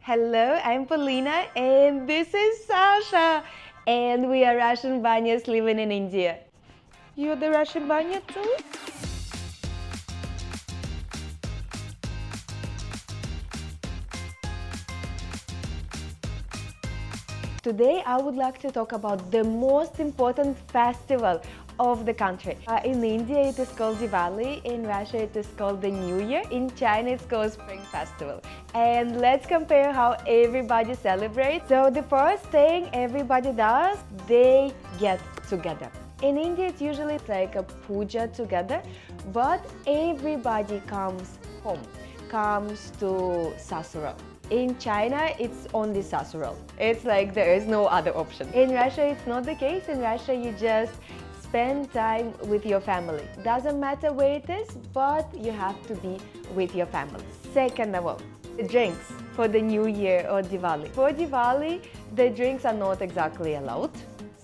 Hello, I'm Polina and this is Sasha and we are Russian Banyas living in India. You're the Russian Banya too? Today I would like to talk about the most important festival of the country. In India it is called Diwali, in Russia it is called the New Year, in China it's called Spring Festival. And let's compare how everybody celebrates. So the first thing everybody does, they get together. In India it's usually like a puja together, but everybody comes home, comes to Sasural. In China, it's only Sasural. It's like there is no other option. In Russia, it's not the case. In Russia, you just spend time with your family. Doesn't matter where it is, but you have to be with your family. Second of all, the drinks for the New Year or Diwali. For Diwali, the drinks are not exactly allowed.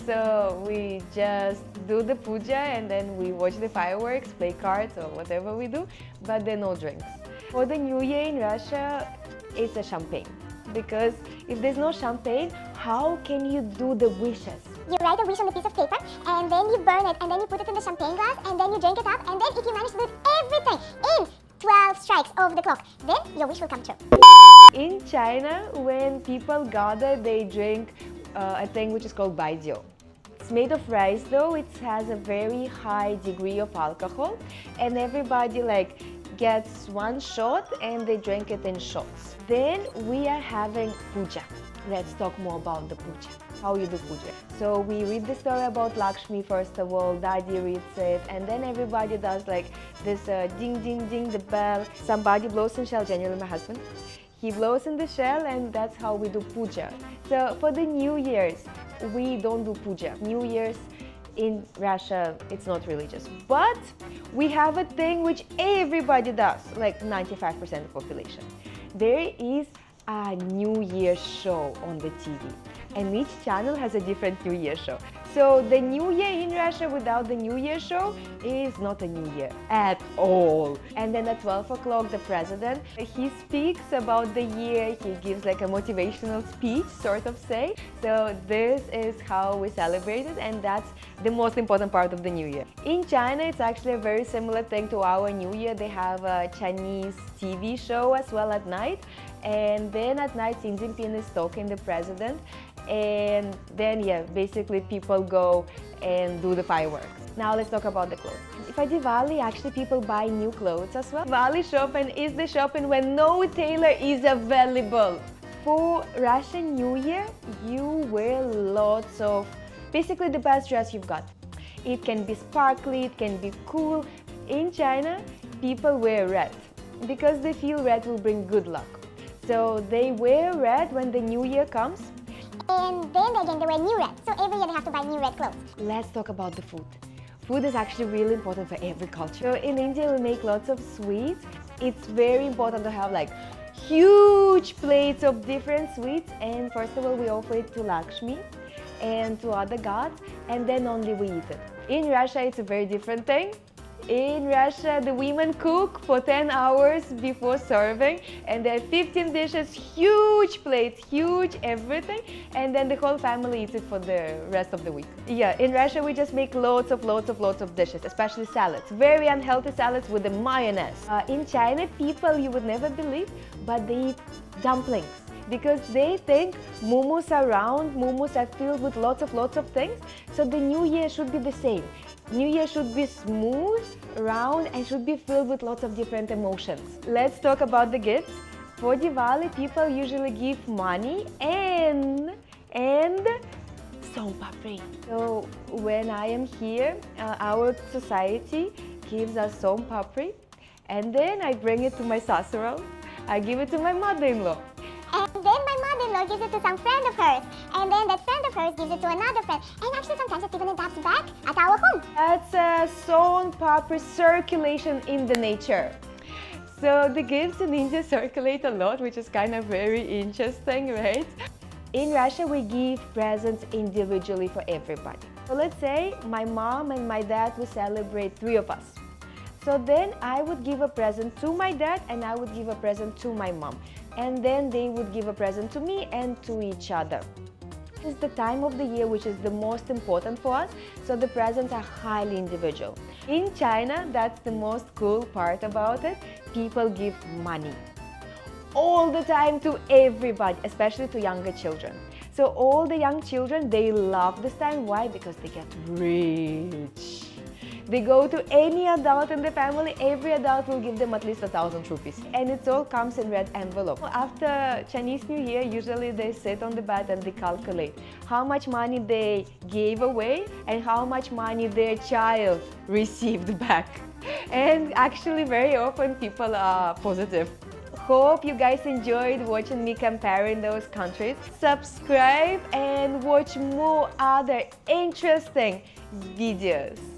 So we just do the puja and then we watch the fireworks, play cards or whatever we do, but there are no drinks. For the New Year in Russia, it's a champagne. Because if there's no champagne, how can you do the wishes? You write a wish on a piece of paper and then you burn it and then you put it in the champagne glass and then you drink it up and then if you manage to do everything in 12 strikes of the clock, then your wish will come true. In China, when people gather, they drink a thing which is called baijiu. It's made of rice though, it has a very high degree of alcohol and everybody gets one shot and they drink it in shots. Then we are having puja. Let's talk more about the puja. How you do puja. So we read the story about Lakshmi first of all, Daddy reads it, and then everybody does this ding ding ding the bell. Somebody blows in shell, generally my husband. He blows in the shell and that's how we do puja. So for the New Year's, we don't do puja. New Year's in Russia, it's not religious. But we have a thing which everybody does, like 95% of the population. There is a New Year show on the TV. And each channel has a different New Year show. So the New Year in Russia without the New Year show is not a New Year at all. And then at 12 o'clock, the president, he speaks about the year, he gives a motivational speech, sort of say. So this is how we celebrate it and that's the most important part of the New Year. In China, it's actually a very similar thing to our New Year. They have a Chinese TV show as well at night. And then at night, Xi Jinping is talking, the president. And then, basically people go and do the fireworks. Now let's talk about the clothes. For Diwali, actually people buy new clothes as well. Diwali shopping is the shopping when no tailor is available. For Russian New Year, you wear lots of, basically the best dress you've got. It can be sparkly, it can be cool. In China, people wear red because they feel red will bring good luck. So they wear red when the New Year comes. And then again they wear new red, so every year they have to buy new red clothes. Let's talk about the food. Food is actually really important for every culture. So in India we make lots of sweets. It's very important to have huge plates of different sweets, and first of all we offer it to Lakshmi and to other gods and then only we eat it. In Russia it's a very different thing. In Russia, the women cook for 10 hours before serving and there are 15 dishes, huge plates, huge everything, and then the whole family eats it for the rest of the week. In Russia we just make lots of dishes, especially salads, very unhealthy salads with the mayonnaise. In China, people you would never believe, but they eat dumplings because they think momos are round, momos are filled with lots of things, so the New Year should be the same. New Year should be smooth, round and should be filled with lots of different emotions. Let's talk about the gifts. For Diwali, people usually give money and som papri. So when I am here, our society gives us som papri and then I bring it to my sasural. I give it to my mother-in-law. And then my mother-in-law gives it to some friend of hers. And then that friend of hers gives it to another friend. And actually sometimes it's even adapted back at our home. That's a son papri circulation in the nature. So the gifts in India circulate a lot, which is kind of very interesting, right? In Russia, we give presents individually for everybody. So let's say my mom and my dad will celebrate 3 of us. So then I would give a present to my dad and I would give a present to my mom. and then they would give a present to me and to each other. It's the time of the year which is the most important for us, so the presents are highly individual. In China, that's the most cool part about it. People give money all the time to everybody, especially to younger children. So all the young children, they love this time. Why? Because they get rich. They go to any adult in the family, every adult will give them at least 1,000 rupees. And it all comes in red envelope. After Chinese New Year, usually they sit on the bed and they calculate how much money they gave away and how much money their child received back. And actually very often people are positive. Hope you guys enjoyed watching me comparing those countries. Subscribe and watch more other interesting videos.